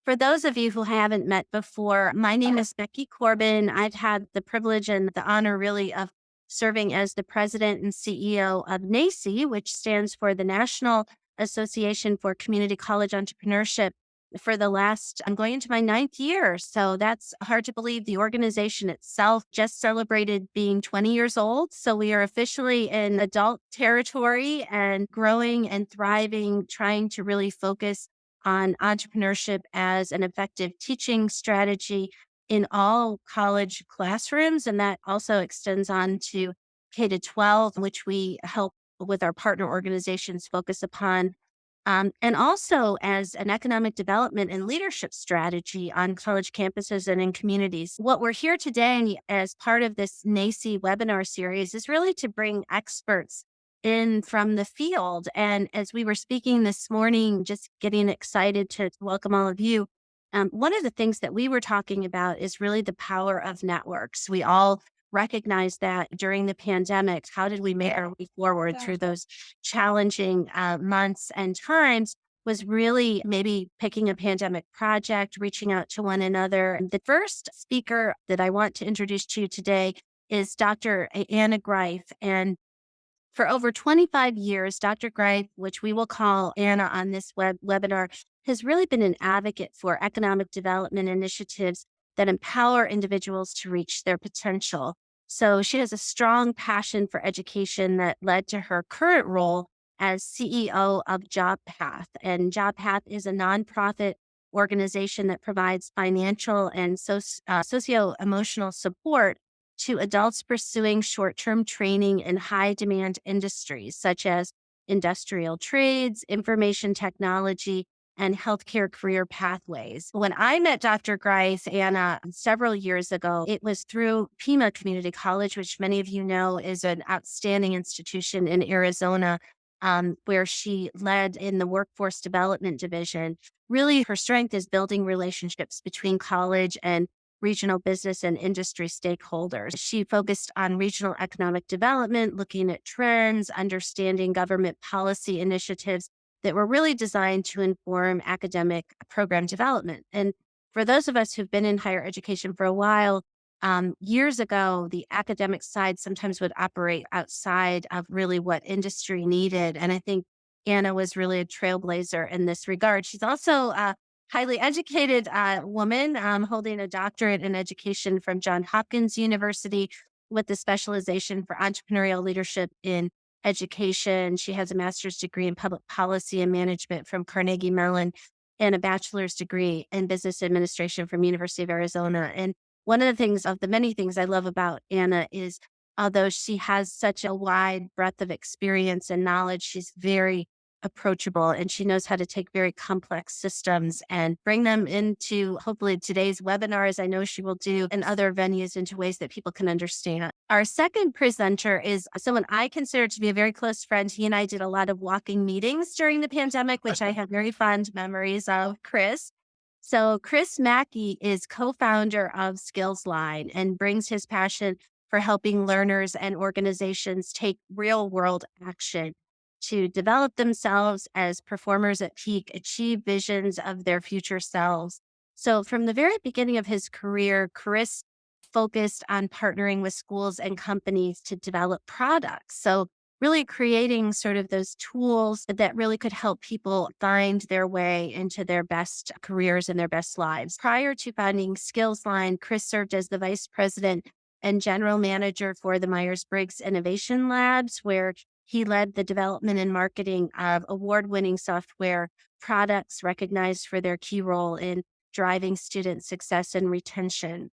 For those of you who haven't met before, my name is Becky Corbin. I've had the privilege and the honor, really, of serving as the president and CEO of NACCE, which stands for the National Association for Community College Entrepreneurship, for the last, I'm going into my ninth year. So that's hard to believe. The organization itself just celebrated being 20 years old. So we are officially in adult territory and growing and thriving, trying to really focus on entrepreneurship as an effective teaching strategy in all college classrooms. And that also extends on to K to 12, which we help with our partner organizations focus upon. And also as an economic development and leadership strategy on college campuses and in communities. What we're here today as part of this NACCE webinar series is really to bring experts in from the field. And as we were speaking this morning, just getting excited to welcome all of you, one of the things that we were talking about is really the power of networks. We all recognize that during the pandemic. How did we make our way forward through those challenging months and times? Was really maybe picking a pandemic project, reaching out to one another. The first speaker that I want to introduce to you today is Dr. Anna Greif. And for over 25 years, Dr. Greif, which we will call Anna on this webinar, has really been an advocate for economic development initiatives that empower individuals to reach their potential. So she has a strong passion for education that led to her current role as CEO of JobPath. And JobPath is a nonprofit organization that provides financial and socio-emotional support to adults pursuing short-term training in high-demand industries such as industrial trades, information technology, and healthcare career pathways. When I met Dr. Greif, Anna, several years ago, it was through Pima Community College, which many of you know is an outstanding institution in Arizona, where she led in the workforce development division. Really, her strength is building relationships between college and regional business and industry stakeholders. She focused on regional economic development, looking at trends, understanding government policy initiatives that were really designed to inform academic program development. And for those of us who've been in higher education for a while, years ago, the academic side sometimes would operate outside of really what industry needed. And I think Anna was really a trailblazer in this regard. She's also a highly educated woman, holding a doctorate in education from Johns Hopkins University with a specialization for entrepreneurial leadership in education. She has a master's degree in public policy and management from Carnegie Mellon and a bachelor's degree in business administration from University of Arizona. And one of the things, of the many things I love about Anna, is although she has such a wide breadth of experience and knowledge, she's very approachable, and she knows how to take very complex systems and bring them into, hopefully, today's webinar, as I know she will do, and other venues, into ways that people can understand. Our second presenter is someone I consider to be a very close friend. He and I did a lot of walking meetings during the pandemic, which I have very fond memories of. Chris. So Chris Mackey is co-founder of Skillsline and brings his passion for helping learners and organizations take real-world action to develop themselves as performers at peak, achieve visions of their future selves. So from the very beginning of his career, Chris focused on partnering with schools and companies to develop products. So really creating sort of those tools that really could help people find their way into their best careers and their best lives. Prior to founding Skillsline, Chris served as the vice president and general manager for the Myers-Briggs Innovation Labs, where he led the development and marketing of award-winning software products recognized for their key role in driving student success and retention.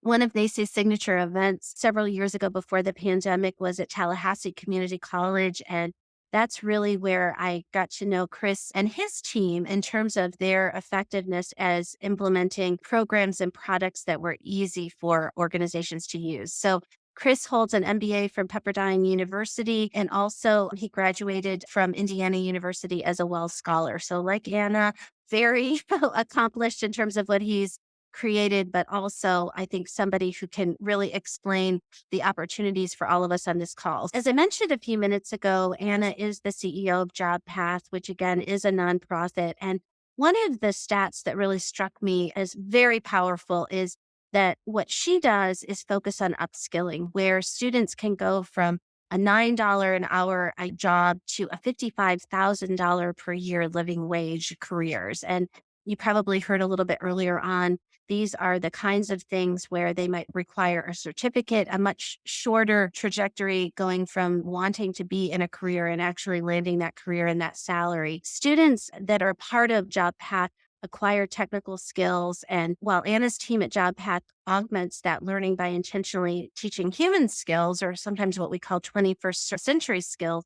One of NACCE's signature events several years ago before the pandemic was at Tallahassee Community College. And that's really where I got to know Chris and his team in terms of their effectiveness as implementing programs and products that were easy for organizations to use. So Chris holds an MBA from Pepperdine University, and also he graduated from Indiana University as a Wells Scholar. So like Anna, very accomplished in terms of what he's created, but also I think somebody who can really explain the opportunities for all of us on this call. As I mentioned a few minutes ago, Anna is the CEO of JobPath, which again is a nonprofit. And One of the stats that really struck me as very powerful is that what she does is focus on upskilling, where students can go from a $9 an hour job to a $55,000 per year living wage careers. And you probably heard a little bit earlier on, these are the kinds of things where they might require a certificate, a much shorter trajectory going from wanting to be in a career and actually landing that career and that salary. Students that are part of JobPath acquire technical skills. And while Anna's team at JobPath augments that learning by intentionally teaching human skills, or sometimes what we call 21st century skills,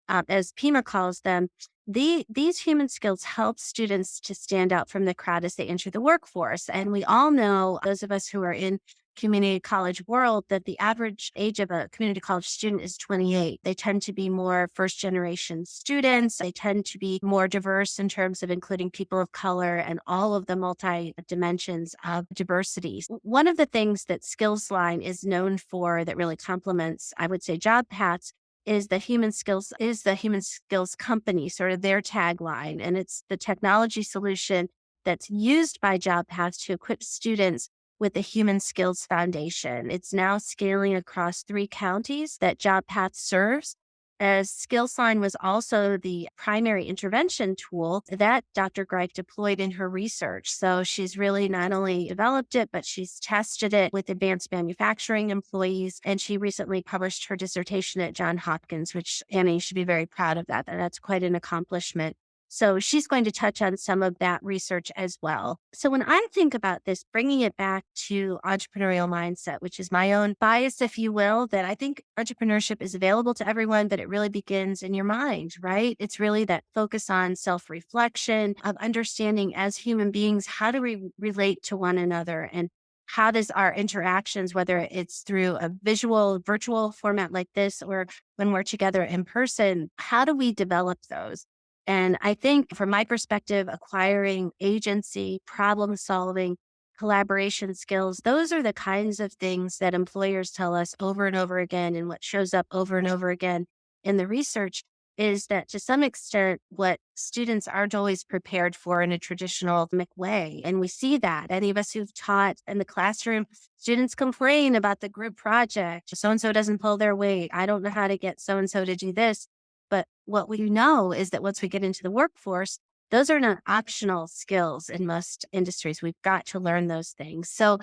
as Pima calls them, these human skills help students to stand out from the crowd as they enter the workforce. And we all know, those of us who are in community college world, that the average age of a community college student is 28. They tend to be more first generation students. They tend to be more diverse in terms of including people of color and all of the multi dimensions of diversity. One of the things that Skillsline is known for that really complements, I would say, JobPaths is the human skills company, sort of their tagline. And it's the technology solution that's used by JobPath to equip students with the human skills foundation. It's now scaling across 3 counties that JobPath serves, as Skillsline was also the primary intervention tool that Dr. Greif deployed in her research. So she's really not only developed it, but she's tested it with advanced manufacturing employees. And she recently published her dissertation at Johns Hopkins, which, Annie, should be very proud of that. That's quite an accomplishment. So she's going to touch on some of that research as well. So when I think about this, bringing it back to entrepreneurial mindset, which is my own bias, if you will, that I think entrepreneurship is available to everyone, but it really begins in your mind, right? It's really that focus on self-reflection, of understanding as human beings, how do we relate to one another, and how does our interactions, whether it's through a visual, virtual format like this, or when we're together in person, how do we develop those? And I think from my perspective, acquiring agency, problem solving, collaboration skills, those are the kinds of things that employers tell us over and over again. And what shows up over and over again in the research is that, to some extent, what students aren't always prepared for in a traditional academic way. And we see that. Any of us who've taught in the classroom, students complain about the group project. So-and-so doesn't pull their weight. I don't know how to get so-and-so to do this. But what we know is that once we get into the workforce, those are not optional skills in most industries. We've got to learn those things. So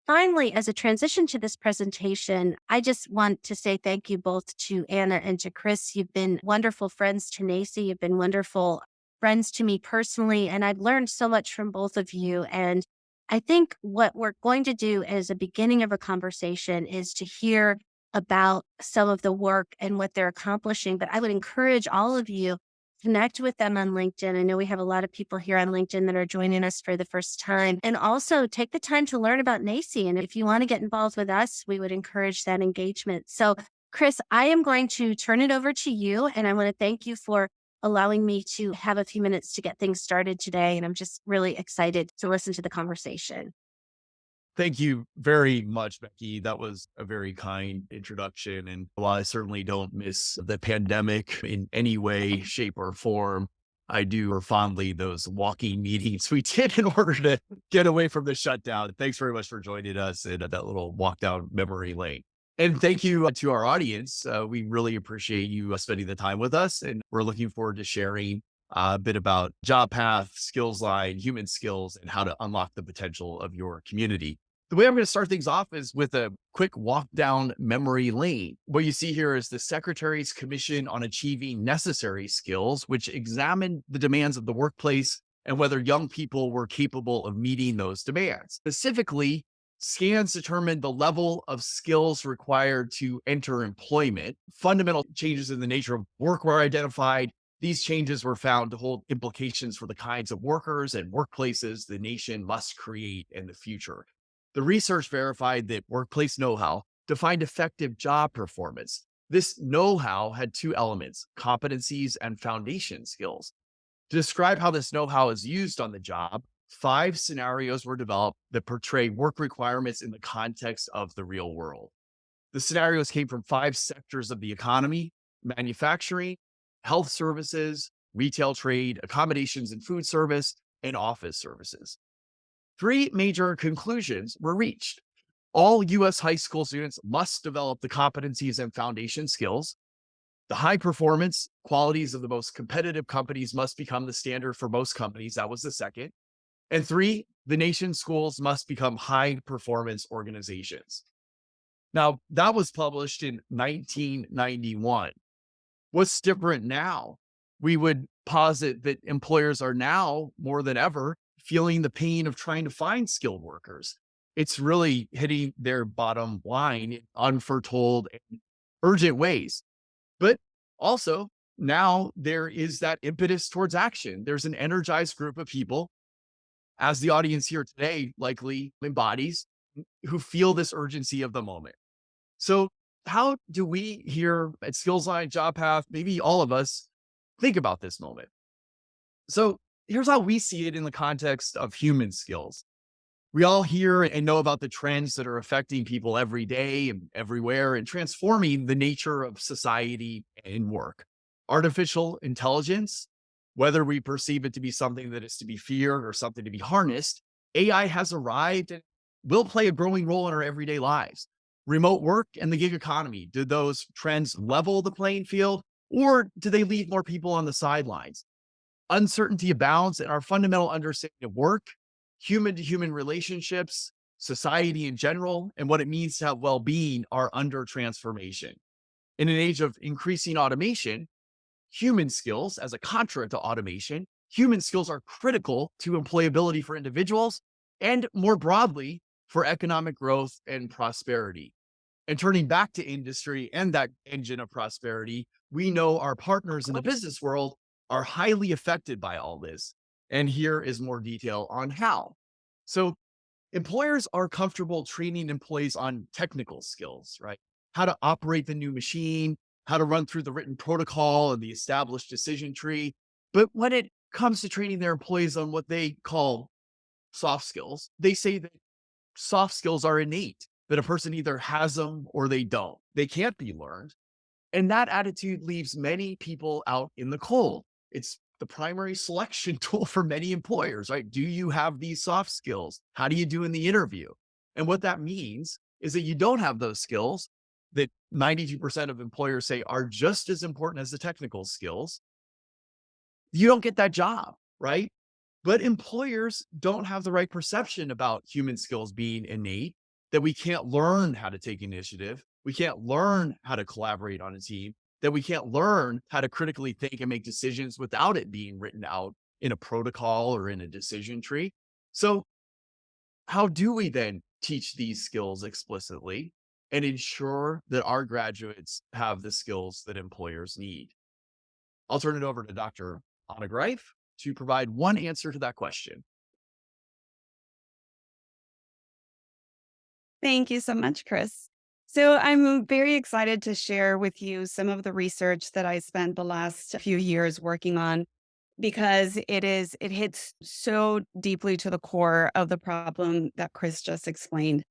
finally, as a transition to this presentation, I just want to say thank you both to Anna and to Chris. You've been wonderful friends to NACCE. You've been wonderful friends to me personally, and I've learned so much from both of you. And I think what we're going to do as a beginning of a conversation is to hear about some of the work and what they're accomplishing. But I would encourage all of you, connect with them on LinkedIn. I know we have a lot of people here on LinkedIn that are joining us for the first time. And also take the time to learn about NACCE. And if you want to get involved with us, we would encourage that engagement. So Chris, I am going to turn it over to you. And I want to thank you for allowing me to have a few minutes to get things started today. And I'm just really excited to listen to the conversation. Thank you very much, Becky. That was a very kind introduction. And while I certainly don't miss the pandemic in any way, shape, or form, I do fondly those walking meetings we did in order to get away from the shutdown. Thanks very much for joining us in that little walk down memory lane. And thank you to our audience. We really appreciate you spending the time with us. And we're looking forward to sharing a bit about JobPath, Skillsline, human skills, and how to unlock the potential of your community. The way I'm going to start things off is with a quick walk down memory lane. What you see here is the Secretary's Commission on Achieving Necessary Skills, which examined the demands of the workplace and whether young people were capable of meeting those demands. Specifically, scans determined the level of skills required to enter employment. Fundamental changes in the nature of work were identified. These changes were found to hold implications for the kinds of workers and workplaces the nation must create in the future. The research verified that workplace know-how defined effective job performance. This know-how had 2 elements, competencies and foundation skills. To describe how this know-how is used on the job, 5 scenarios were developed that portray work requirements in the context of the real world. The scenarios came from 5 sectors of the economy: manufacturing, health services, retail trade, accommodations and food service, and office services. Three major conclusions were reached. All US high school students must develop the competencies and foundation skills. The high performance qualities of the most competitive companies must become the standard for most companies. That was the second. And three, the nation's schools must become high performance organizations. Now, that was published in 1991. What's different now? We would posit that employers are now more than ever feeling the pain of trying to find skilled workers. It's really hitting their bottom line in unforetold and urgent ways. But also, now there is that impetus towards action. There's an energized group of people, as the audience here today likely embodies, who feel this urgency of the moment. So, how do we here at Skillsline, JobPath, maybe all of us, think about this moment? So, here's how we see it in the context of human skills. We all hear and know about the trends that are affecting people every day and everywhere and transforming the nature of society and work. Artificial intelligence, whether we perceive it to be something that is to be feared or something to be harnessed, AI has arrived and will play a growing role in our everyday lives. Remote work and the gig economy, did those trends level the playing field or do they leave more people on the sidelines? Uncertainty abounds in our fundamental understanding of work, human to human relationships, society in general, and what it means to have well being are under transformation. In an age of increasing automation, human skills, as a contra to automation, human skills are critical to employability for individuals and more broadly for economic growth and prosperity. And turning back to industry and that engine of prosperity, we know our partners in the business world are highly affected by all this. And here is more detail on how. So, employers are comfortable training employees on technical skills, right? How to operate the new machine, how to run through the written protocol and the established decision tree. But when it comes to training their employees on what they call soft skills, they say that soft skills are innate, that a person either has them or they don't. They can't be learned. And that attitude leaves many people out in the cold. It's the primary selection tool for many employers, right? Do you have these soft skills? How do you do in the interview? And what that means is that you don't have those skills that 92% of employers say are just as important as the technical skills. You don't get that job, right? But employers don't have the right perception about human skills being innate, that we can't learn how to take initiative. We can't learn how to collaborate on a team, that we can't learn how to critically think and make decisions without it being written out in a protocol or in a decision tree. So, how do we then teach these skills explicitly and ensure that our graduates have the skills that employers need? I'll turn it over to Dr. Anna Greif to provide one answer to that question. Thank you so much, Chris. So I'm very excited to share with you some of the research that I spent the last few years working on because it hits so deeply to the core of the problem that Chris just explained.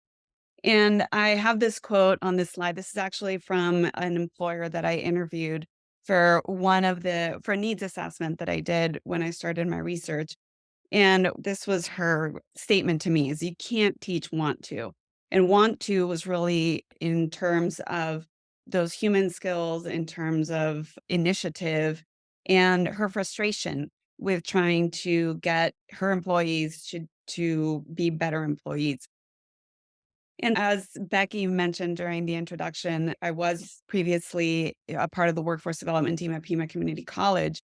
And I have this quote on this slide. This is actually from an employer that I interviewed for for a needs assessment that I did when I started my research. And this was her statement to me is you can't teach want to. And want to was really in terms of those human skills, in terms of initiative and her frustration with trying to get her employees to be better employees. And as Becky mentioned during the introduction, I was previously a part of the workforce development team at Pima Community College.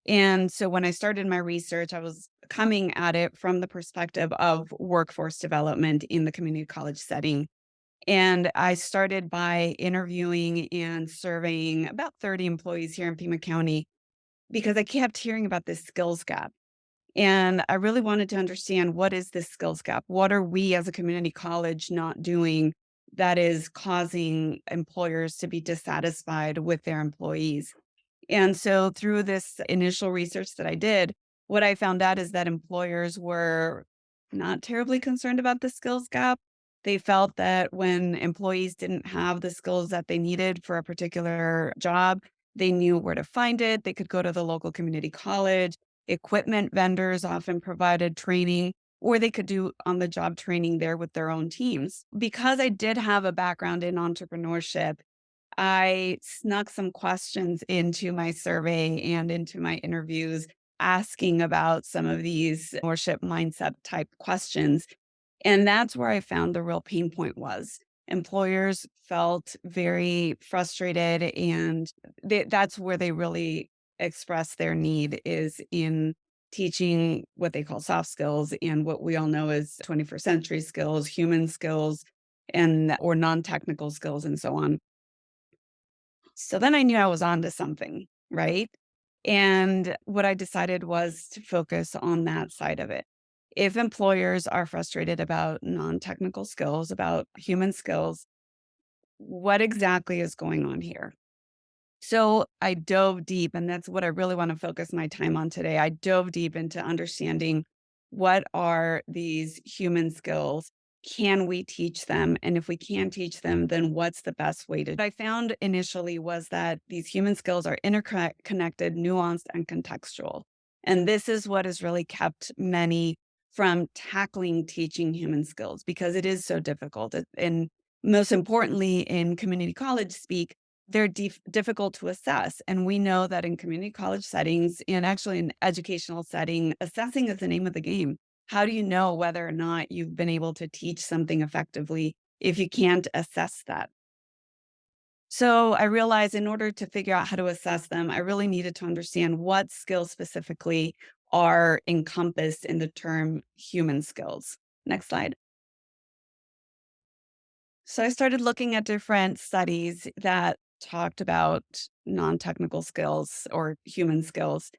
And so when I started my research, I was coming at it from the perspective of workforce development in the community college setting. And I started by interviewing and surveying about 30 employees here in Pima County because I kept hearing about this skills gap. And I really wanted to understand what is this skills gap? What are we as a community college not doing that is causing employers to be dissatisfied with their employees? And so through this initial research that I did, what I found out is that employers were not terribly concerned about the skills gap. They felt that when employees didn't have the skills that they needed for a particular job, they knew where to find it. They could go to the local community college. Equipment vendors often provided training, or they could do on the job training there with their own teams. Because I did have a background in entrepreneurship, I snuck some questions into my survey and into my interviews asking about some of these entrepreneurship mindset type questions. And that's where I found the real pain point was. Employers felt very frustrated, and that's where they really express their need is in teaching what they call soft skills and what we all know as 21st century skills, human skills, and or non-technical skills and so on. So then I knew I was onto something, right? And what I decided was to focus on that side of it. If employers are frustrated about non technical skills, about human skills, what exactly is going on here? So I dove deep, and that's what I really want to focus my time on today. I dove deep into understanding what are these human skills? Can we teach them? And if we can teach them, then what's the best way to? What I found initially was that these human skills are interconnected, nuanced, and contextual. And this is what has really kept many from tackling teaching human skills because it is so difficult. And most importantly, in community college speak, they're difficult to assess. And we know that in community college settings and actually in educational setting, assessing is the name of the game. How do you know whether or not you've been able to teach something effectively if you can't assess that? So I realized in order to figure out how to assess them, I really needed to understand what skills specifically are encompassed in the term human skills. Next slide. So I started looking at different studies that talked about non-technical skills or human skills.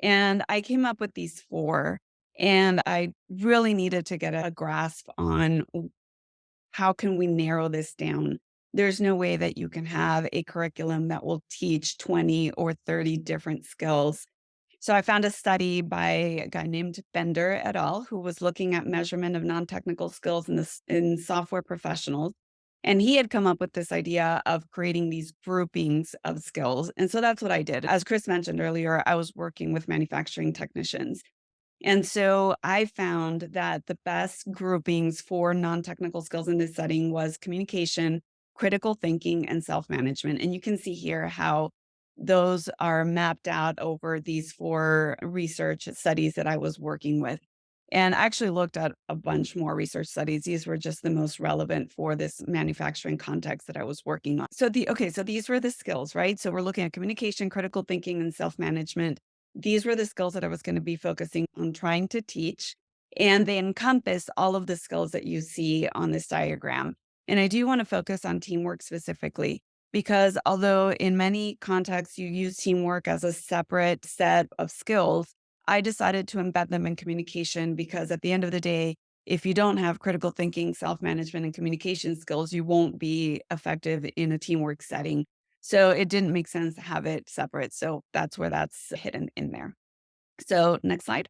And I came up with these four. And I really needed to get a grasp on how can we narrow this down. There's no way that you can have a curriculum that will teach 20 or 30 different skills. So I found a study by a guy named Bender et al., who was looking at measurement of non-technical skills in software professionals. And he had come up with this idea of creating these groupings of skills. And so that's what I did. As Chris mentioned earlier, I was working with manufacturing technicians. And so I found that the best groupings for non-technical skills in this setting was communication, critical thinking, and self-management. And you can see here how those are mapped out over these four research studies that I was working with. And I actually looked at a bunch more research studies. These were just the most relevant for this manufacturing context that I was working on. So these were the skills, right? So we're looking at communication, critical thinking, and self-management. These were the skills that I was going to be focusing on trying to teach. And they encompass all of the skills that you see on this diagram. And I do want to focus on teamwork specifically, because although in many contexts you use teamwork as a separate set of skills, I decided to embed them in communication because at the end of the day, if you don't have critical thinking, self management, and communication skills, you won't be effective in a teamwork setting. So it didn't make sense to have it separate. So that's where that's hidden in there. So next slide.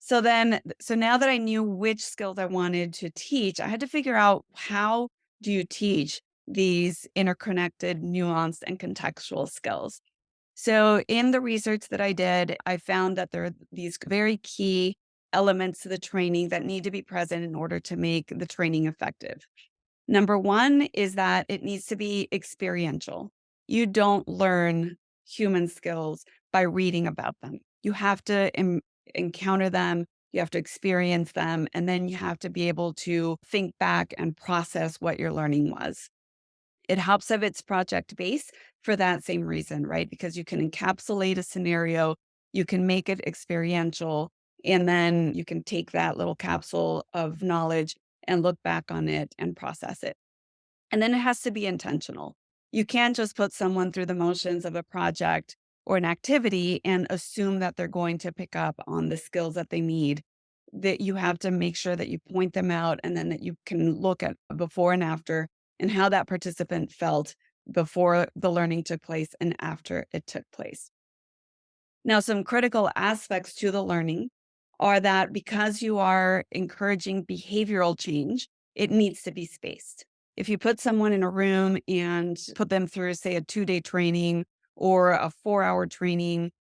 So now that I knew which skills I wanted to teach, I had to figure out how do you teach these interconnected, nuanced, and contextual skills. So in the research that I did, I found that there are these very key elements to the training that need to be present in order to make the training effective. Number one is that it needs to be experiential. You don't learn human skills by reading about them. You have to encounter them, you have to experience them, and then you have to be able to think back and process what your learning was. It helps if it's project based for that same reason, right? Because you can encapsulate a scenario, you can make it experiential, and then you can take that little capsule of knowledge and look back on it and process it. And then it has to be intentional. You can't just put someone through the motions of a project or an activity and assume that they're going to pick up on the skills that they need. That you have to make sure that you point them out and then that you can look at before and after and how that participant felt before the learning took place and after it took place. Now, some critical aspects to the learning are that because you are encouraging behavioral change, it needs to be spaced. If you put someone in a room and put them through, say, a 2-day training or a 4-hour training,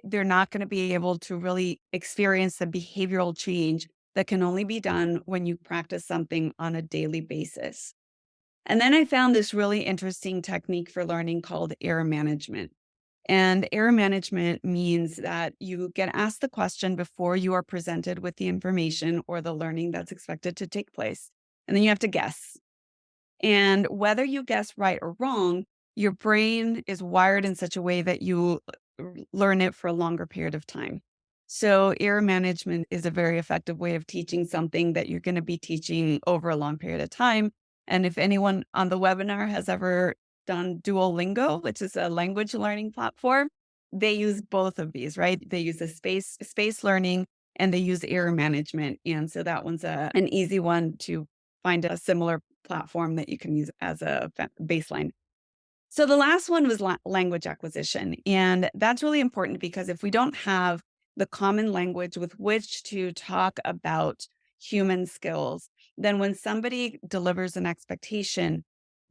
they're not going to be able to really experience the behavioral change that can only be done when you practice something on a daily basis. And then I found this really interesting technique for learning called error management. And error management means that you get asked the question before you are presented with the information or the learning that's expected to take place. And then you have to guess. And whether you guess right or wrong, your brain is wired in such a way that you learn it for a longer period of time. So, error management is a very effective way of teaching something that you're going to be teaching over a long period of time. And if anyone on the webinar has ever done Duolingo, which is a language learning platform, they use both of these, right? They use the space learning and they use error management. And so that one's an easy one to find a similar platform that you can use as a baseline. So the last one was language acquisition. And that's really important because if we don't have the common language with which to talk about human skills, then when somebody delivers an expectation,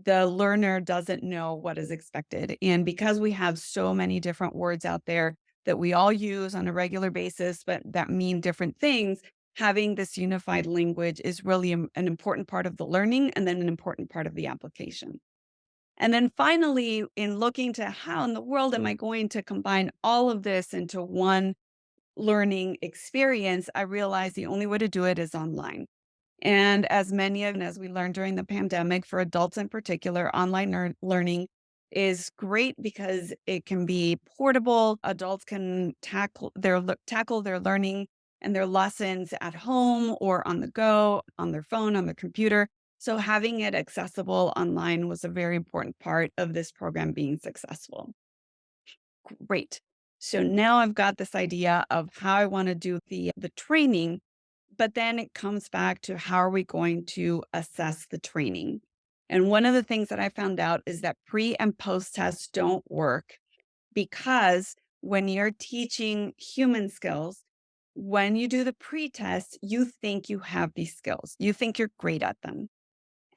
the learner doesn't know what is expected. And because we have so many different words out there that we all use on a regular basis, but that mean different things, having this unified language is really an important part of the learning and then an important part of the application. And then finally, in looking to how in the world am I going to combine all of this into one learning experience, I realized the only way to do it is online. And as we learned during the pandemic, for adults in particular, online learning is great because it can be portable. Adults can tackle their learning and their lessons at home or on the go, on their phone, on their computer. So having it accessible online was a very important part of this program being successful. Great. So now I've got this idea of how I want to do the training, but then it comes back to how are we going to assess the training? And one of the things that I found out is that pre and post tests don't work because when you're teaching human skills, when you do the pre-test, you think you have these skills. You think you're great at them.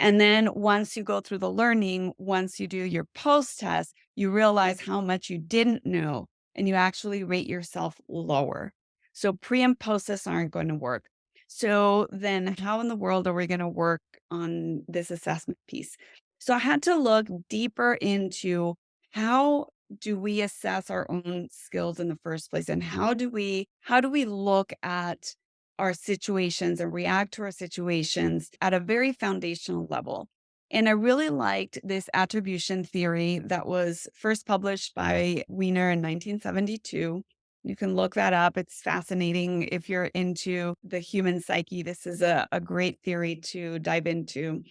And then once you go through the learning, once you do your post test, you realize how much you didn't know and you actually rate yourself lower. So pre and post tests aren't going to work. So then how in the world are we going to work on this assessment piece? So I had to look deeper into how do we assess our own skills in the first place and how do we look at our situations and react to our situations at a very foundational level. And I really liked this attribution theory that was first published by Wiener in 1972. You can look that up. It's fascinating. If you're into the human psyche, this is a great theory to dive into.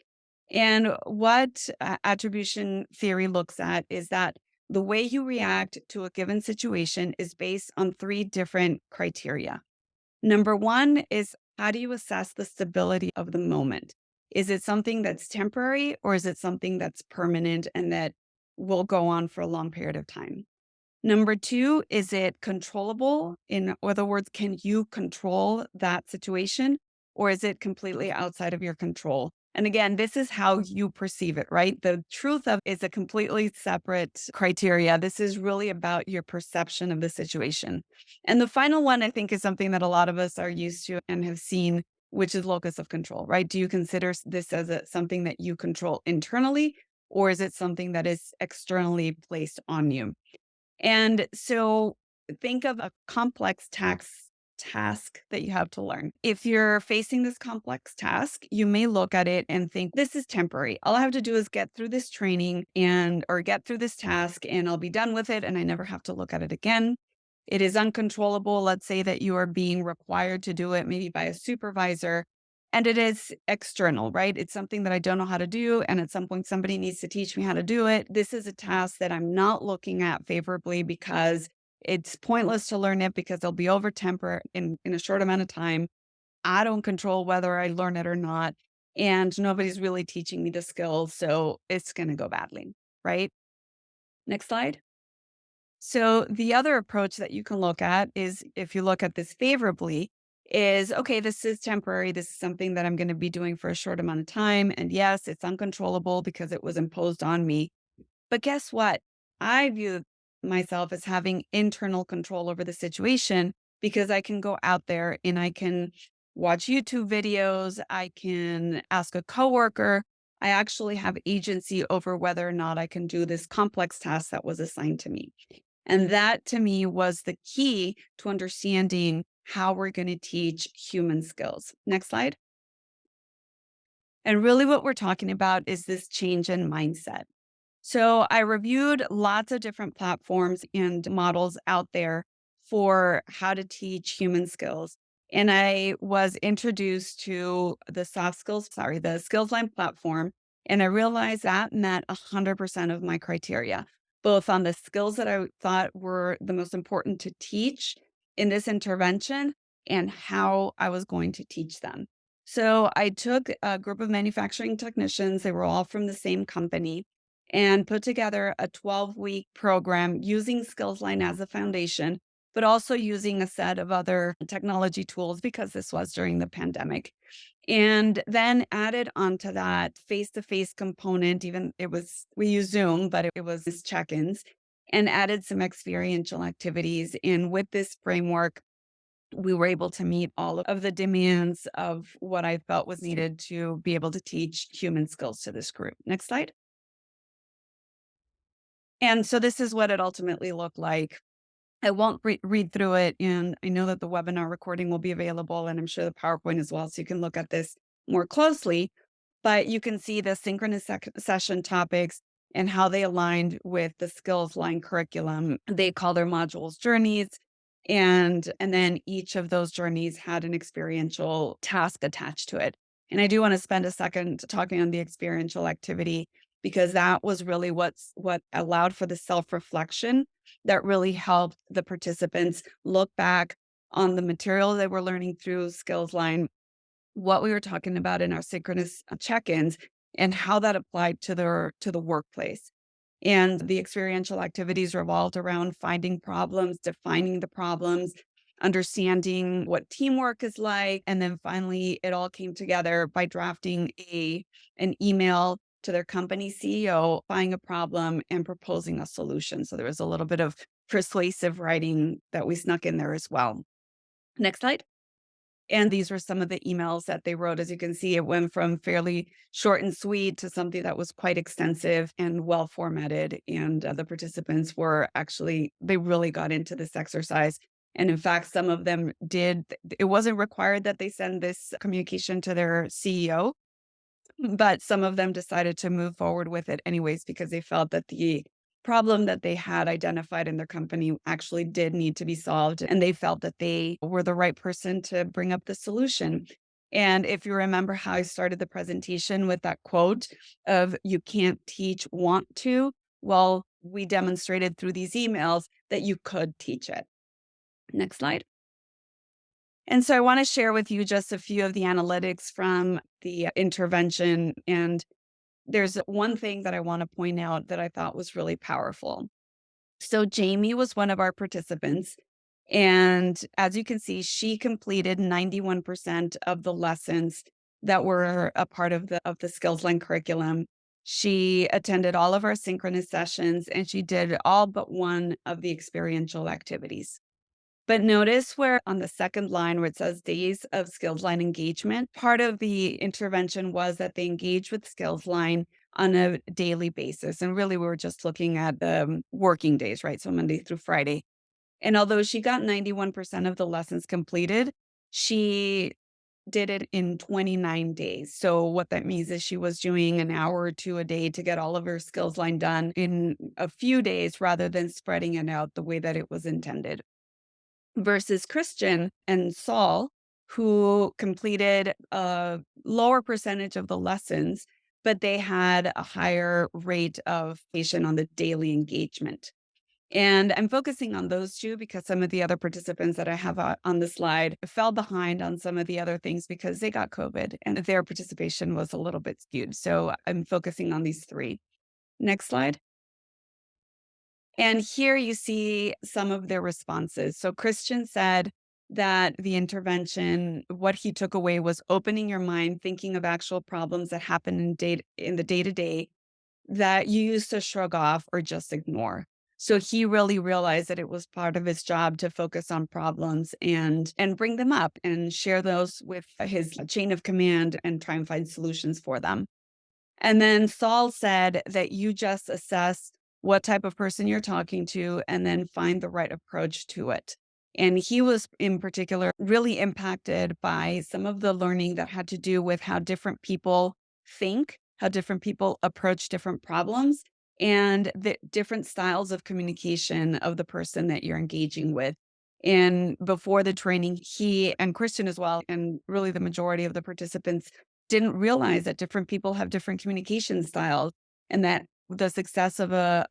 And what attribution theory looks at is that the way you react to a given situation is based on three different criteria. Number one is how do you assess the stability of the moment? Is it something that's temporary or is it something that's permanent and that will go on for a long period of time? Number two, is it controllable? In other words, can you control that situation or is it completely outside of your control? And again, this is how you perceive it, right? The truth of is a completely separate criteria. This is really about your perception of the situation. And the final one, I think, is something that a lot of us are used to and have seen, which is locus of control, right? Do you consider this as something that you control internally, or is it something that is externally placed on you? And so think of a complex task that you have to learn. If you're facing this complex task, you may look at it and think, this is temporary. All I have to do is get through this training or get through this task and I'll be done with it and I never have to look at it again. It is uncontrollable. Let's say that you are being required to do it maybe by a supervisor and it is external, right? It's something that I don't know how to do. And at some point, somebody needs to teach me how to do it. This is a task that I'm not looking at favorably because it's pointless to learn it because it'll be over temper in a short amount of time. I don't control whether I learn it or not. And nobody's really teaching me the skills. So it's going to go badly, right? Next slide. So the other approach that you can look at is if you look at this favorably, is okay, this is temporary. This is something that I'm going to be doing for a short amount of time. And yes, it's uncontrollable because it was imposed on me. But guess what? I view myself as having internal control over the situation because I can go out there and I can watch YouTube videos, I can ask a coworker. I actually have agency over whether or not I can do this complex task that was assigned to me. And that to me was the key to understanding how we're going to teach human skills. Next slide. And really, what we're talking about is this change in mindset. So I reviewed lots of different platforms and models out there for how to teach human skills. And I was introduced to the the Skillsline platform. And I realized that met 100% of my criteria, both on the skills that I thought were the most important to teach in this intervention and how I was going to teach them. So I took a group of manufacturing technicians, they were all from the same company, and put together a 12-week program using Skillsline as a foundation, but also using a set of other technology tools because this was during the pandemic. And then added onto that face-to-face component, even we use Zoom, but it was just check-ins, and added some experiential activities. And with this framework, we were able to meet all of the demands of what I felt was needed to be able to teach human skills to this group. Next slide. And so this is what it ultimately looked like. I won't read through it, and I know that the webinar recording will be available, and I'm sure the PowerPoint as well, so you can look at this more closely. But you can see the synchronous session topics and how they aligned with the Skillsline curriculum. They call their modules journeys, and then each of those journeys had an experiential task attached to it. And I do want to spend a second talking on the experiential activity because that was really what allowed for the self-reflection that really helped the participants look back on the material they were learning through Skillsline, what we were talking about in our synchronous check-ins, and how that applied to the workplace. And the experiential activities revolved around finding problems, defining the problems, understanding what teamwork is like, and then finally it all came together by drafting an email to their company CEO, finding a problem and proposing a solution. So there was a little bit of persuasive writing that we snuck in there as well. Next slide. And these were some of the emails that they wrote. As you can see, it went from fairly short and sweet to something that was quite extensive and well formatted. And the participants they really got into this exercise. And in fact, some of them did, it wasn't required that they send this communication to their CEO, but some of them decided to move forward with it anyways because they felt that the problem that they had identified in their company actually did need to be solved. And they felt that they were the right person to bring up the solution. And if you remember how I started the presentation with that quote of you can't teach want to, well, we demonstrated through these emails that you could teach it. Next slide. And so I want to share with you just a few of the analytics from the intervention. And there's one thing that I want to point out that I thought was really powerful. So Jamie was one of our participants. And as you can see, she completed 91% of the lessons that were a part of the Skillsline curriculum. She attended all of our synchronous sessions and she did all but one of the experiential activities. But notice where on the second line where it says days of Skillsline engagement, part of the intervention was that they engage with Skillsline on a daily basis. And really, we were just looking at the working days, right? So Monday through Friday. And although she got 91% of the lessons completed, she did it in 29 days. So what that means is she was doing an hour or two a day to get all of her Skillsline done in a few days rather than spreading it out the way that it was intended versus Christian and Saul, who completed a lower percentage of the lessons, but they had a higher rate of patient on the daily engagement. And I'm focusing on those two because some of the other participants that I have on the slide fell behind on some of the other things because they got COVID and their participation was a little bit skewed. So I'm focusing on these three. Next slide. And here you see some of their responses. So Christian said that the intervention, what he took away was opening your mind, thinking of actual problems that happen in the day to day that you used to shrug off or just ignore. So he really realized that it was part of his job to focus on problems and bring them up and share those with his chain of command and try and find solutions for them. And then Saul said that you just assess what type of person you're talking to and then find the right approach to it. And he was, in particular, really impacted by some of the learning that had to do with how different people think, how different people approach different problems, and the different styles of communication of the person that you're engaging with. And before the training, he and Christian as well, and really the majority of the participants didn't realize that different people have different communication styles and that the success of a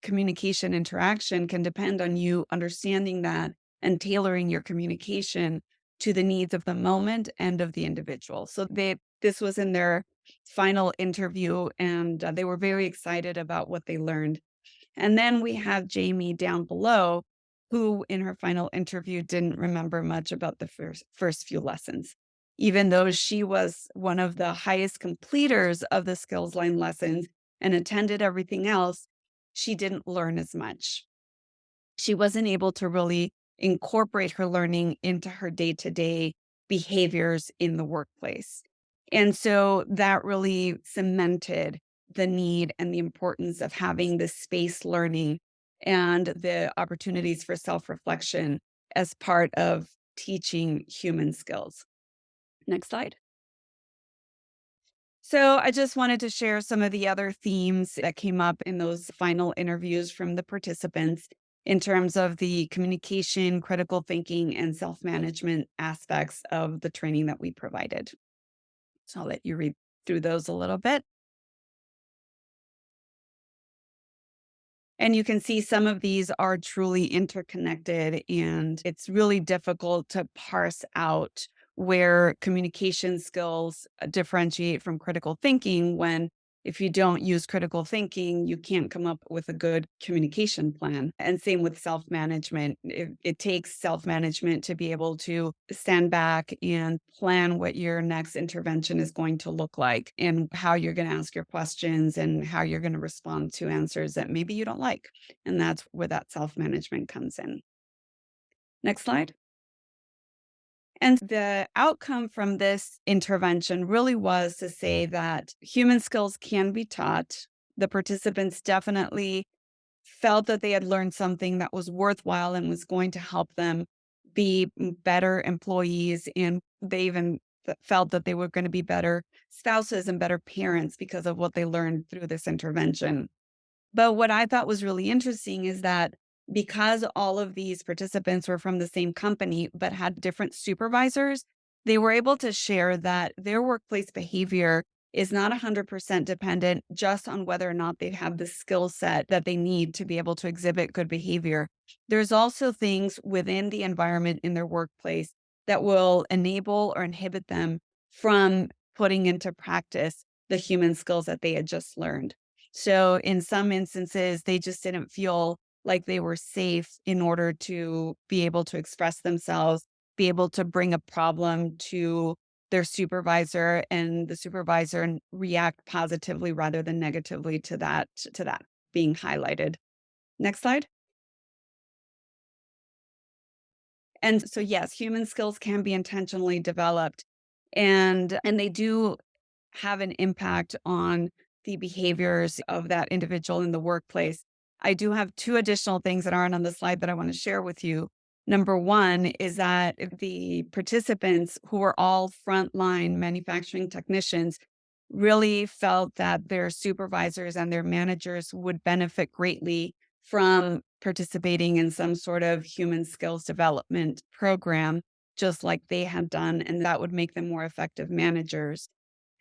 communication interaction can depend on you understanding that and tailoring your communication to the needs of the moment and of the individual. So this was in their final interview, and they were very excited about what they learned. And then we have Jamie down below, who in her final interview didn't remember much about the first few lessons. Even though she was one of the highest completers of the Skillsline lessons and attended everything else, she didn't learn as much. She wasn't able to really incorporate her learning into her day-to-day behaviors in the workplace. And so that really cemented the need and the importance of having the space learning and the opportunities for self-reflection as part of teaching human skills. Next slide. So I just wanted to share some of the other themes that came up in those final interviews from the participants in terms of the communication, critical thinking, and self-management aspects of the training that we provided. So I'll let you read through those a little bit. And you can see some of these are truly interconnected, and it's really difficult to parse out where communication skills differentiate from critical thinking when if you don't use critical thinking, you can't come up with a good communication plan. And same with self management. It takes self management to be able to stand back and plan what your next intervention is going to look like and how you're going to ask your questions and how you're going to respond to answers that maybe you don't like. And that's where that self management comes in. Next slide. And the outcome from this intervention really was to say that human skills can be taught. The participants definitely felt that they had learned something that was worthwhile and was going to help them be better employees. And they even felt that they were going to be better spouses and better parents because of what they learned through this intervention. But what I thought was really interesting is that because all of these participants were from the same company but had different supervisors, they were able to share that their workplace behavior is not 100% dependent just on whether or not they have the skill set that they need to be able to exhibit good behavior. There's also things within the environment in their workplace that will enable or inhibit them from putting into practice the human skills that they had just learned. So in some instances, they just didn't feel like they were safe in order to be able to express themselves, be able to bring a problem to their supervisor and the supervisor and react positively rather than negatively to that being highlighted. Next slide. And so yes, human skills can be intentionally developed and they do have an impact on the behaviors of that individual in the workplace. I do have two additional things that aren't on the slide that I want to share with you. Number one is that the participants who were all frontline manufacturing technicians really felt that their supervisors and their managers would benefit greatly from participating in some sort of human skills development program, just like they had done, and that would make them more effective managers.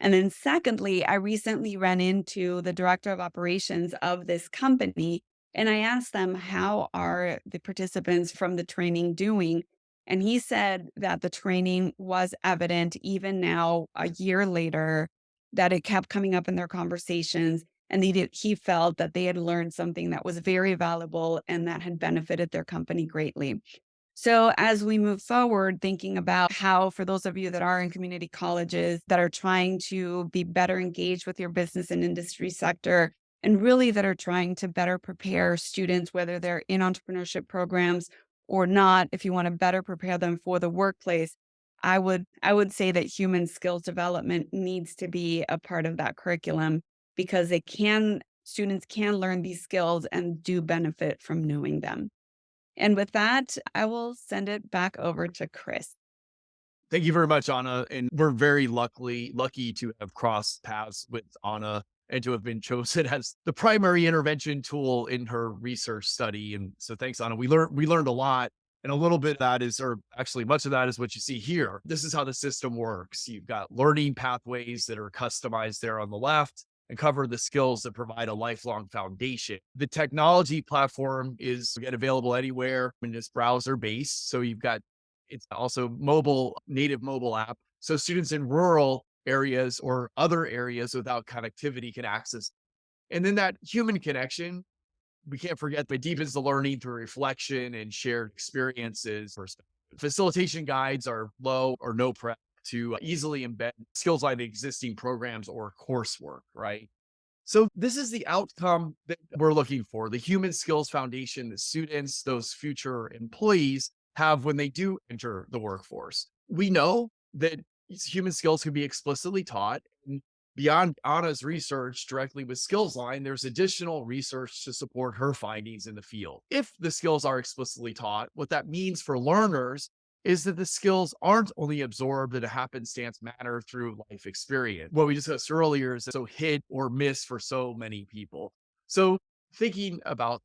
And then secondly, I recently ran into the director of operations of this company, and I asked them, how are the participants from the training doing? And he said that the training was evident even now, a year later, that it kept coming up in their conversations. And he felt that they had learned something that was very valuable and that had benefited their company greatly. So, as we move forward, thinking about how, for those of you that are in community colleges that are trying to be better engaged with your business and industry sector, and really that are trying to better prepare students, whether they're in entrepreneurship programs or not. If you want to better prepare them for the workplace, I would say that human skills development needs to be a part of that curriculum because students can learn these skills and do benefit from knowing them. And with that, I will send it back over to Chris. Thank you very much, Anna. And we're very lucky to have crossed paths with Anna and to have been chosen as the primary intervention tool in her research study. And so thanks, Anna. We learned a lot. And a little bit of that is, or actually much of that is what you see here. This is how the system works. You've got learning pathways that are customized there on the left and cover the skills that provide a lifelong foundation. The technology platform is again available anywhere and it's browser based. So it's also native mobile app. So students in rural areas or other areas without connectivity can access. And then that human connection, we can't forget, but deepens the learning through reflection and shared experiences. Facilitation guides are low or no prep to easily embed skills like existing programs or coursework, right? So this is the outcome that we're looking for, the human skills foundation that students, those future employees have when they do enter the workforce. We know that human skills can be explicitly taught. And beyond Anna's research directly with Skillsline, there's additional research to support her findings in the field. If the skills are explicitly taught, what that means for learners is that the skills aren't only absorbed in a happenstance manner through life experience. What we discussed earlier is so hit or miss for so many people. So thinking about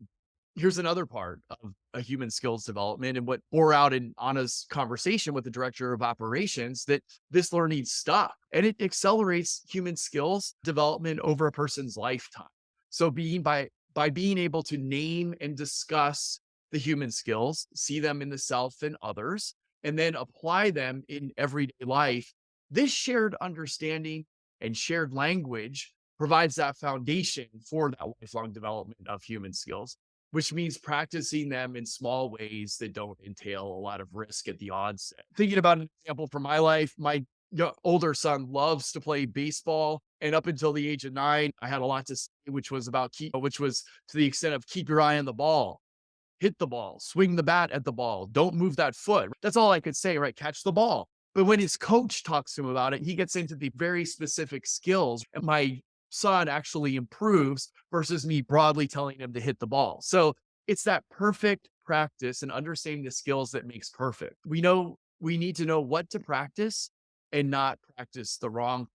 here's another part of a human skills development and what bore out in Anna's conversation with the director of operations, that this learning stuck and it accelerates human skills development over a person's lifetime. So by being able to name and discuss the human skills, see them in the self and others, and then apply them in everyday life, this shared understanding and shared language provides that foundation for that lifelong development of human skills, which means practicing them in small ways that don't entail a lot of risk at the onset. Thinking about an example from my life, my older son loves to play baseball. And up until the age of 9, I had a lot to say, which was to the extent of keep your eye on the ball, hit the ball, swing the bat at the ball, don't move that foot. That's all I could say, right? Catch the ball. But when his coach talks to him about it, he gets into the very specific skills. And my son actually improves versus me broadly telling him to hit the ball. So it's that perfect practice and understanding the skills that makes perfect. We know we need to know what to practice and not practice the wrong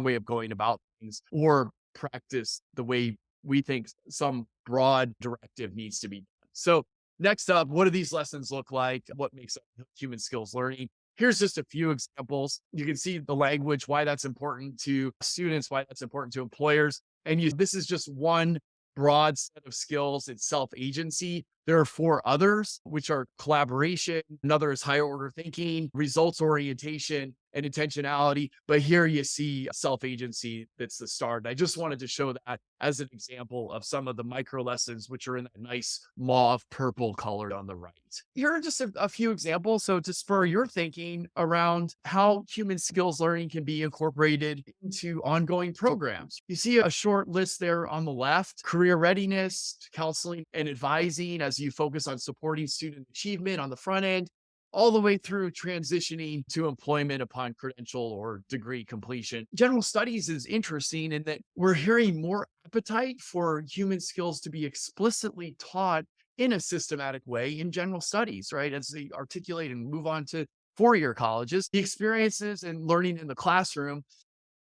way of going about things or practice the way we think some broad directive needs to be done. So next up, what do these lessons look like? What makes up human skills learning? Here's just a few examples. You can see the language, why that's important to students, why that's important to employers. And this is just one broad set of skills. It's self-agency. There are 4 others, which are collaboration. Another is higher order thinking, results orientation, and intentionality. But here you see self-agency. That's the start. I just wanted to show that as an example of some of the micro lessons, which are in that nice mauve purple color on the right. Here are just a few examples. So to spur your thinking around how human skills learning can be incorporated into ongoing programs. You see a short list there on the left: career readiness, counseling and advising as you focus on supporting student achievement on the front end, all the way through transitioning to employment upon credential or degree completion. General studies is interesting in that we're hearing more appetite for human skills to be explicitly taught in a systematic way in general studies, right? As they articulate and move on to 4-year colleges, the experiences and learning in the classroom,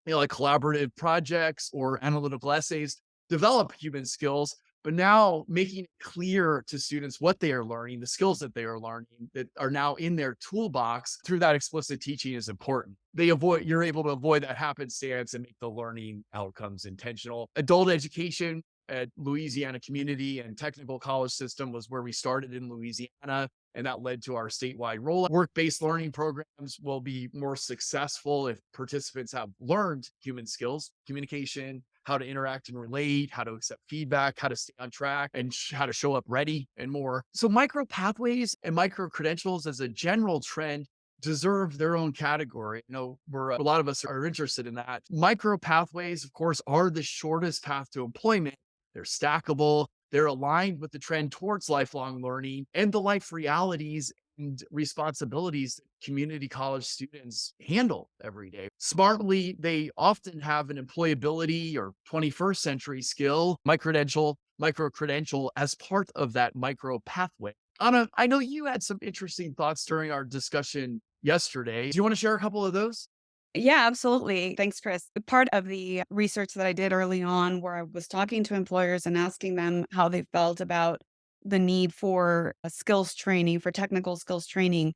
like collaborative projects or analytical essays, develop human skills. But now making it clear to students what they are learning, the skills that they are learning that are now in their toolbox through that explicit teaching is important. You're able to avoid that happenstance and make the learning outcomes intentional. Adult education at Louisiana Community and Technical College System was where we started in Louisiana, and that led to our statewide rollout. Work-based learning programs will be more successful if participants have learned human skills, communication, how to interact and relate, how to accept feedback, how to stay on track, and how to show up ready, and more. So micro pathways and micro credentials as a general trend deserve their own category. A lot of us are interested in that. Micro pathways, of course, are the shortest path to employment. They're stackable. They're aligned with the trend towards lifelong learning and the life realities and responsibilities that community college students handle every day. Smartly, they often have an employability or 21st century skill, micro credential as part of that micro pathway. Anna, I know you had some interesting thoughts during our discussion yesterday. Do you want to share a couple of those? Yeah, absolutely. Thanks, Chris. Part of the research that I did early on, where I was talking to employers and asking them how they felt about the need for a skills training, for technical skills training,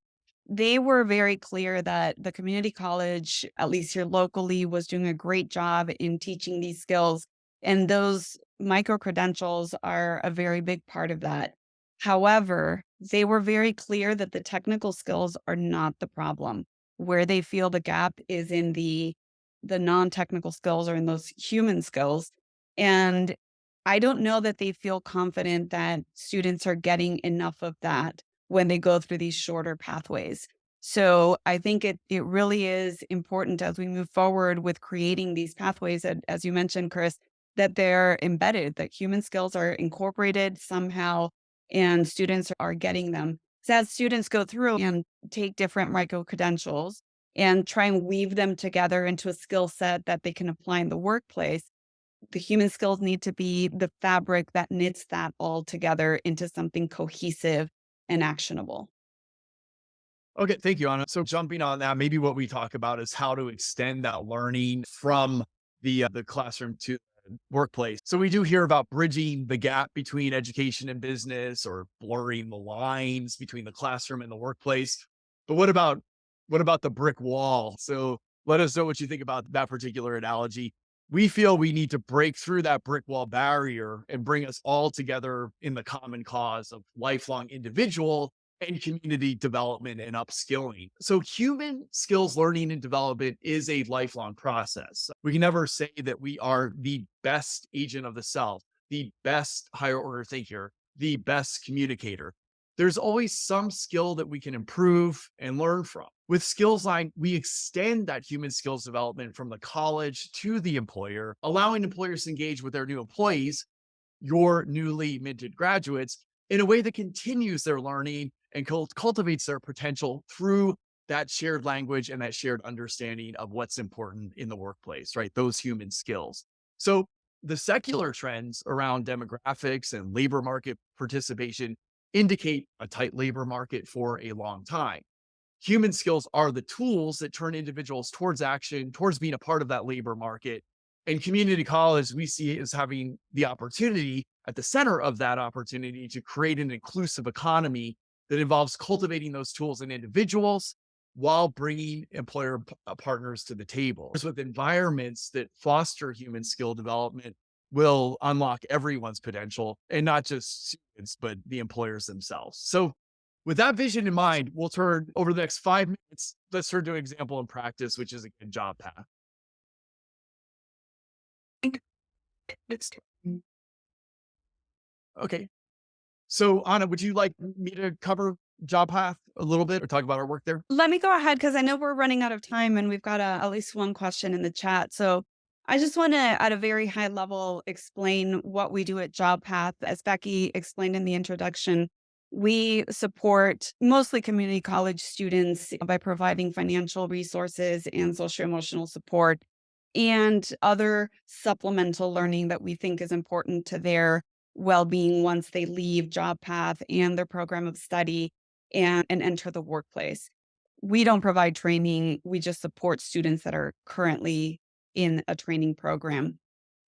they were very clear that the community college, at least here locally, was doing a great job in teaching these skills. And those micro credentials are a very big part of that. However, they were very clear that the technical skills are not the problem. Where they feel the gap is in the non-technical skills or in those human skills. And I don't know that they feel confident that students are getting enough of that when they go through these shorter pathways. So I think it really is important as we move forward with creating these pathways, as you mentioned, Chris, that they're embedded, that human skills are incorporated somehow and students are getting them. So as students go through and take different micro credentials and try and weave them together into a skill set that they can apply in the workplace, the human skills need to be the fabric that knits that all together into something cohesive and actionable. Okay, thank you, Anna. So jumping on that, maybe what we talk about is how to extend that learning from the classroom to the workplace. So we do hear about bridging the gap between education and business, or blurring the lines between the classroom and the workplace. But what about the brick wall? So let us know what you think about that particular analogy. We feel we need to break through that brick wall barrier and bring us all together in the common cause of lifelong individual and community development and upskilling. So human skills learning and development is a lifelong process. We can never say that we are the best agent of the self, the best higher order thinker, the best communicator. There's always some skill that we can improve and learn from. With Skillsline, we extend that human skills development from the college to the employer, allowing employers to engage with their new employees, your newly minted graduates, in a way that continues their learning and cultivates their potential through that shared language and that shared understanding of what's important in the workplace, right? Those human skills. So the secular trends around demographics and labor market participation indicate a tight labor market for a long time. Human skills are the tools that turn individuals towards action, towards being a part of that labor market. And community college, we see as having the opportunity at the center of that opportunity to create an inclusive economy that involves cultivating those tools in individuals while bringing partners to the table. With environments that foster human skill development will unlock everyone's potential, and not just students, but the employers themselves. So with that vision in mind, we'll turn over the next 5 minutes. Let's turn to an example in practice, which is a good job path. Okay. So Anna, would you like me to cover job path a little bit or talk about our work there? Let me go ahead because I know we're running out of time and we've got at least one question in the chat. So I just want to, at a very high level, explain what we do at JobPath. As Becky explained in the introduction, we support mostly community college students by providing financial resources and social emotional support and other supplemental learning that we think is important to their well-being once they leave JobPath and their program of study and enter the workplace. We don't provide training. We just support students that are currently in a training program.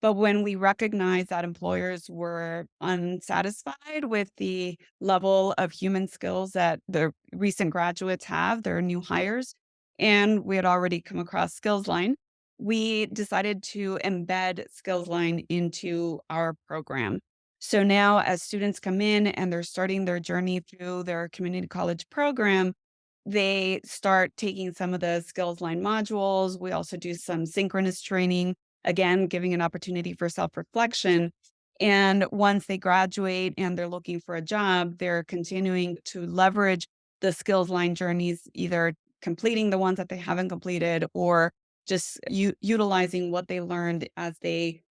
But when we recognize that employers were unsatisfied with the level of human skills that the recent graduates have, their new hires, and we had already come across Skillsline, we decided to embed Skillsline into our program. So now, as students come in and they're starting their journey through their community college program, they start taking some of the Skillsline modules. We also do some synchronous training, again, giving an opportunity for self reflection. And once they graduate and they're looking for a job, they're continuing to leverage the Skillsline journeys, either completing the ones that they haven't completed, or just utilizing what they learned as they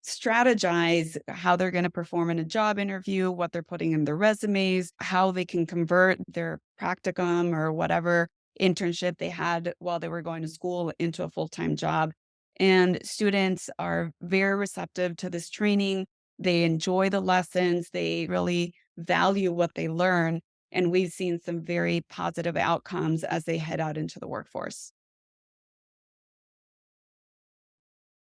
strategize how they're going to perform in a job interview, what they're putting in their resumes, how they can convert their practicum or whatever internship they had while they were going to school into a full-time job. And students are very receptive to this training. They enjoy the lessons. They really value what they learn. And we've seen some very positive outcomes as they head out into the workforce.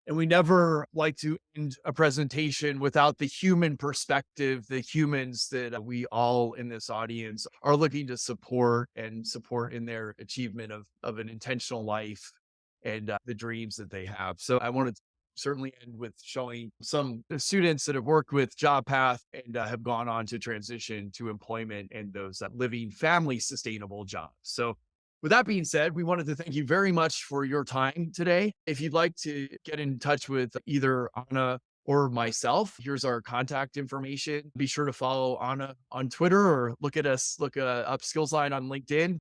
And we never like to end a presentation without the human perspective, the humans that we all in this audience are looking to support and support in their achievement of an intentional life and the dreams that they have. So I wanted to certainly end with showing some students that have worked with JobPath and have gone on to transition to employment and those living family sustainable jobs. So with that being said, we wanted to thank you very much for your time today. If you'd like to get in touch with either Anna or myself, here's our contact information. Be sure to follow Anna on Twitter or look up Skillsline on LinkedIn.